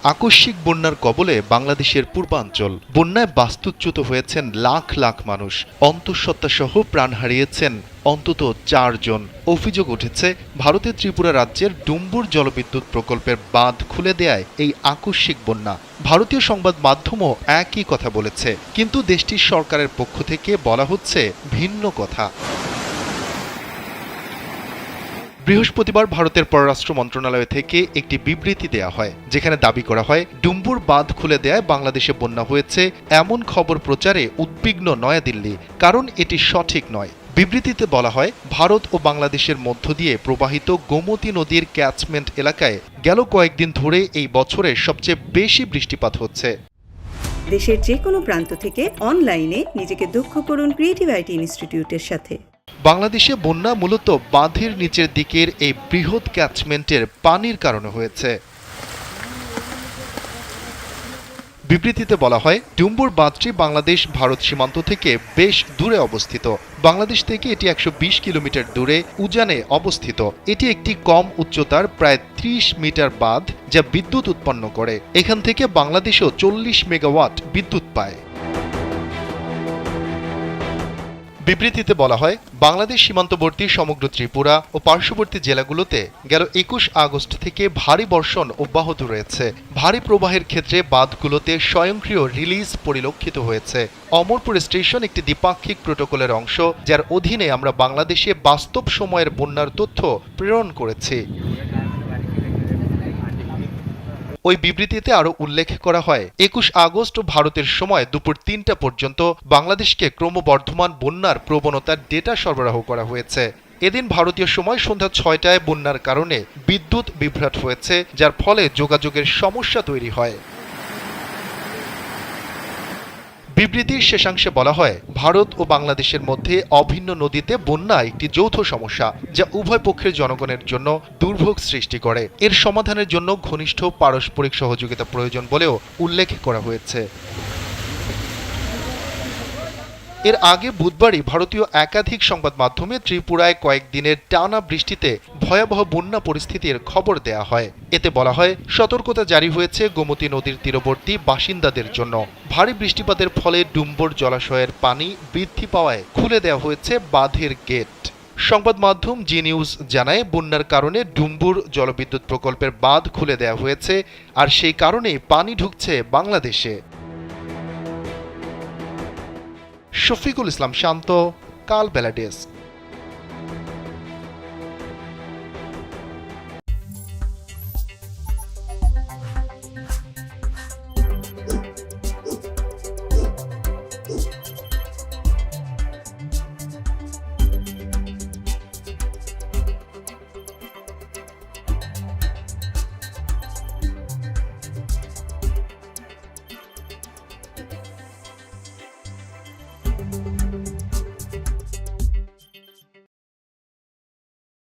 আকস্মিক বন্যার কবলে বাংলাদেশের পূর্বাঞ্চল। বন্যায় বাস্তুচ্যুত হয়েছেন লাখ লাখ মানুষ। অন্তঃসত্ত্বাসহ প্রাণ হারিয়েছেন অন্তত 4 জন। অভিযোগ উঠেছে ভারতের ত্রিপুরা রাজ্যের ডুম্বুর জলবিদ্যুৎ প্রকল্পের বাঁধ খুলে দেয়ায় এই আকস্মিক বন্যা। ভারতীয় সংবাদ মাধ্যমও একই কথা বলেছে, কিন্তু দেশটির সরকারের পক্ষ থেকে বলা হচ্ছে ভিন্ন কথা। বৃহস্পতিবার ভারতের পররাষ্ট্র মন্ত্রণালয় থেকে একটি বিবৃতি দেয়া হয়, যেখানে দাবি করা হয় ডুম্বুর বাঁধ খুলে দেয়ায় বাংলাদেশে বন্যা হয়েছে এমন খবর প্রচারে উদ্বিগ্ন নয়াদিল্লি, কারণ এটি সঠিক নয়। বিবৃতিতে বলা হয়, ভারত ও বাংলাদেশের মধ্য দিয়ে প্রবাহিত গোমতী নদীর ক্যাচমেন্ট এলাকায় গেল কয়েকদিন ধরে এই বছরের সবচেয়ে বেশি বৃষ্টিপাত হচ্ছে। দেশের যে কোনো প্রান্ত থেকে অনলাইনে নিজেকে দক্ষ করুন ক্রিয়েটিভ আইটি ইনস্টিটিউটের সাথে। বাংলাদেশে বন্যা মূলত বাঁধের নিচের দিকের এই বৃহৎ ক্যাচমেন্টের পানির কারণে হয়েছে। বিবৃতিতে বলা হয়, ডুম্বুর বাঁধটি বাংলাদেশ ভারত সীমান্ত থেকে বেশ দূরে অবস্থিত। বাংলাদেশ থেকে এটি 120 কিলোমিটার দূরে উজানে অবস্থিত। এটি একটি কম উচ্চতার প্রায় 30 মিটার বাঁধ, যা বিদ্যুৎ উৎপন্ন করে। এখান থেকে বাংলাদেশও 40 মেগাওয়াট বিদ্যুৎ পায়। বিবৃতিতে বলা হয়, বাংলাদেশ সীমান্তবর্তী সমগ্র ত্রিপুরা ও পার্শ্ববর্তী জেলাগুলোতে গেল 21 আগস্ট থেকে ভারী বর্ষণ অব্যাহত রয়েছে। ভারী প্রবাহের ক্ষেত্রে বাঁধগুলোতে স্বয়ংক্রিয় রিলিজ পরিলক্ষিত হয়েছে। অমরপুর স্টেশন একটি দ্বিপাক্ষিক প্রোটোকলের অংশ, যার অধীনে আমরা বাংলাদেশে বাস্তব সময়ের বন্যার তথ্য প্রেরণ করেছি। ওই বিবৃতিতে আরও উল্লেখ করা হয়, 21 আগস্ট ভারতের সময় দুপুর 3টা পর্যন্ত বাংলাদেশকে ক্রমবর্ধমান বন্যার প্রবণতার ডেটা সরবরাহ করা হয়েছে। এদিন ভারতীয় সময় সন্ধ্যা 6টায় বন্যার কারণে বিদ্যুৎ বিভ্রাট হয়েছে, যার ফলে যোগাযোগের সমস্যা তৈরি হয়। বিবৃতির শেষাংশে বলা হয়, ভারত ও বাংলাদেশের মধ্যে অভিন্ন নদীতে বন্যা একটি যৌথ সমস্যা, যা উভয় পক্ষের জনগণের জন্য দুর্ভোগ সৃষ্টি করে। এর সমাধানের জন্য ঘনিষ্ঠ পারস্পরিক সহযোগিতা প্রয়োজন বলেও উল্লেখ করা হয়েছে। এর আগে বুধবারই ভারতীয় একাধিক সংবাদ মাধ্যমে ত্রিপুরায় কয়েকদিনের টানা বৃষ্টিতে ভয়াবহ বন্যা পরিস্থিতির খবর দেয়া হয়। এতে বলা হয়, সতর্কতা জারি হয়েছে গোমতী নদীর তীরবর্তী বাসিন্দাদের জন্য। ভারী বৃষ্টিপাতের ফলে ডুম্বুর জলাশয়ের পানি বৃদ্ধি পাওয়ায় খুলে দেওয়া হয়েছে বাঁধের গেট। সংবাদ মাধ্যম জি নিউজ জানায়, বন্যার কারণে ডুম্বুর জলবিদ্যুৎ প্রকল্পের বাঁধ খুলে দেওয়া হয়েছে, আর সেই কারণেই পানি ঢুকছে বাংলাদেশে। শফিকুল ইসলাম শান্ত, কালবেলা ডেস্ক।